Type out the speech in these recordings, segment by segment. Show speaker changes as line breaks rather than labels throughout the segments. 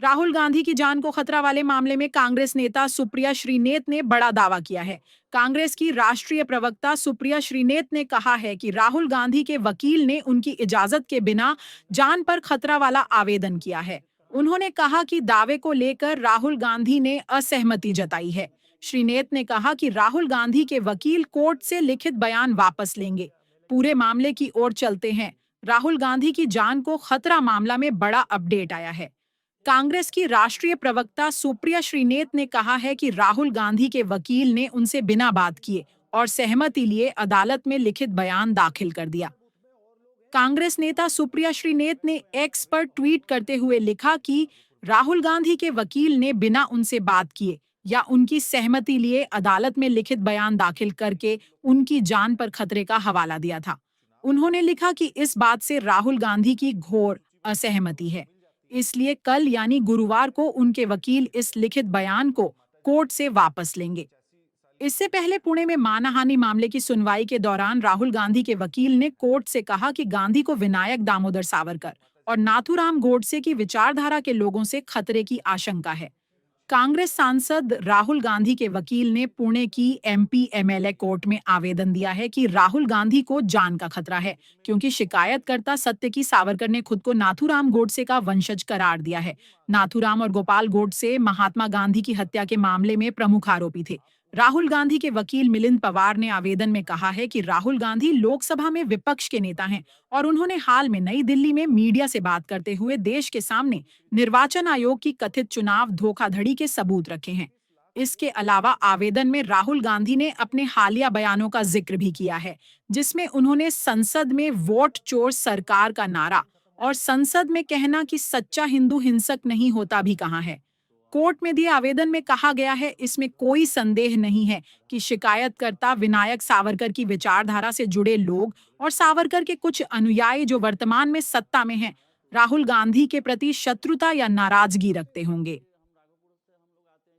राहुल गांधी की जान को खतरा वाले मामले में कांग्रेस नेता सुप्रिया श्रीनेत ने बड़ा दावा किया है। कांग्रेस की राष्ट्रीय प्रवक्ता सुप्रिया श्रीनेत ने कहा है कि राहुल गांधी के वकील ने उनकी इजाजत के बिना जान पर खतरा वाला आवेदन किया है। उन्होंने कहा कि दावे को लेकर राहुल गांधी ने असहमति जताई है। श्रीनेत ने कहा कि राहुल गांधी के वकील कोर्ट से लिखित बयान वापस लेंगे। पूरे मामले की ओर चलते हैं। राहुल गांधी की जान को खतरा मामला में बड़ा अपडेट आया है। कांग्रेस की राष्ट्रीय प्रवक्ता सुप्रिया श्रीनेत ने कहा है कि राहुल गांधी के वकील ने उनसे बिना बात किए और सहमति लिए अदालत में लिखित बयान दाखिल कर दिया। कांग्रेस नेता सुप्रिया श्रीनेत ने एक्स पर ट्वीट करते हुए लिखा कि राहुल गांधी के वकील ने बिना उनसे बात किए या उनकी सहमति लिए अदालत में लिखित बयान दाखिल करके उनकी जान पर खतरे का हवाला दिया था। उन्होंने लिखा कि इस बात से राहुल गांधी की घोर असहमति है, इसलिए कल यानी गुरुवार को उनके वकील इस लिखित बयान को कोर्ट से वापस लेंगे। इससे पहले पुणे में मानहानि मामले की सुनवाई के दौरान राहुल गांधी के वकील ने कोर्ट से कहा कि गांधी को विनायक दामोदर सावरकर और नाथूराम गोडसे की विचारधारा के लोगों से खतरे की आशंका है। कांग्रेस सांसद राहुल गांधी के वकील ने पुणे की एमपी एमएलए कोर्ट में आवेदन दिया है कि राहुल गांधी को जान का खतरा है, क्योंकि शिकायतकर्ता सत्यकी सावरकर ने खुद को नाथूराम गोडसे का वंशज करार दिया है। नाथूराम और गोपाल गोडसे महात्मा गांधी की हत्या के मामले में प्रमुख आरोपी थे। राहुल गांधी के वकील मिलिंद पवार ने आवेदन में कहा है कि राहुल गांधी लोकसभा में विपक्ष के नेता हैं और उन्होंने हाल में नई दिल्ली में मीडिया से बात करते हुए देश के सामने निर्वाचन आयोग की कथित चुनाव धोखाधड़ी के सबूत रखे हैं। इसके अलावा आवेदन में राहुल गांधी ने अपने हालिया बयानों का जिक्र भी किया है, जिसमें उन्होंने संसद में वोट चोर सरकार का नारा और संसद में कहना कि सच्चा हिंदू हिंसक नहीं होता भी कहा है। कोर्ट में दिए आवेदन में कहा गया है, इसमें कोई संदेह नहीं है कि शिकायतकर्ता विनायक सावरकर की विचारधारा से जुड़े लोग और सावरकर के कुछ अनुयायी जो वर्तमान में सत्ता में हैं, राहुल गांधी के प्रति शत्रुता या नाराजगी रखते होंगे।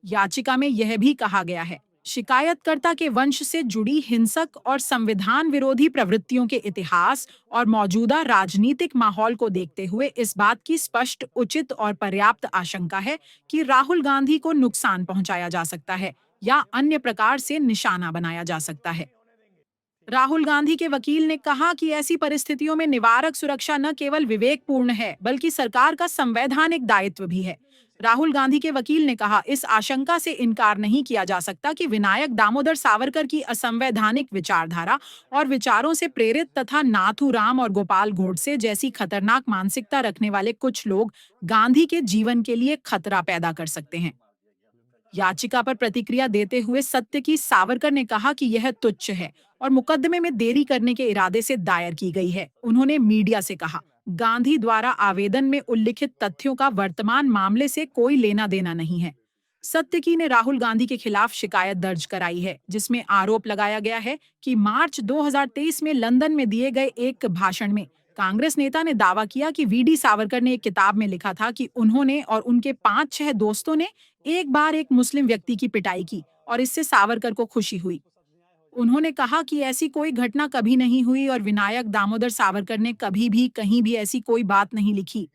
याचिका में यह भी कहा गया है, शिकायतकर्ता के वंश से जुड़ी हिंसक और संविधान विरोधी प्रवृत्तियों के इतिहास और मौजूदा राजनीतिक माहौल को देखते हुए इस बात की स्पष्ट, उचित और पर्याप्त आशंका है कि राहुल गांधी को नुकसान पहुंचाया जा सकता है या अन्य प्रकार से निशाना बनाया जा सकता है। राहुल गांधी के वकील ने कहा कि ऐसी परिस्थितियों में निवारक सुरक्षा न केवल विवेकपूर्ण है, बल्कि सरकार का संवैधानिक दायित्व भी है। राहुल गांधी के वकील ने कहा, इस आशंका से इनकार नहीं किया जा सकता कि विनायक दामोदर सावरकर की असंवैधानिक विचारधारा और विचारों से प्रेरित तथा नाथूराम और गोपाल गोडसे जैसी खतरनाक मानसिकता रखने वाले कुछ लोग गांधी के जीवन के लिए खतरा पैदा कर सकते हैं। याचिका पर प्रतिक्रिया देते हुए सत्यकी सावरकर ने कहा कि यह तुच्छ है और मुकदमे में देरी करने के इरादे से दायर की गई है। उन्होंने मीडिया से कहा, गांधी द्वारा आवेदन में उल्लिखित तथ्यों का वर्तमान मामले से कोई लेना देना नहीं है। सत्यकी ने राहुल गांधी के खिलाफ शिकायत दर्ज कराई है, जिसमें आरोप लगाया गया है कि मार्च 2023 में लंदन में दिए गए एक भाषण में कांग्रेस नेता ने दावा किया कि वीडी सावरकर ने एक किताब में लिखा था कि उन्होंने और उनके 5-6 दोस्तों ने एक बार एक मुस्लिम व्यक्ति की पिटाई की और इससे सावरकर को खुशी हुई। उन्होंने कहा कि ऐसी कोई घटना कभी नहीं हुई और विनायक दामोदर सावरकर ने कभी भी कहीं भी ऐसी कोई बात नहीं लिखी।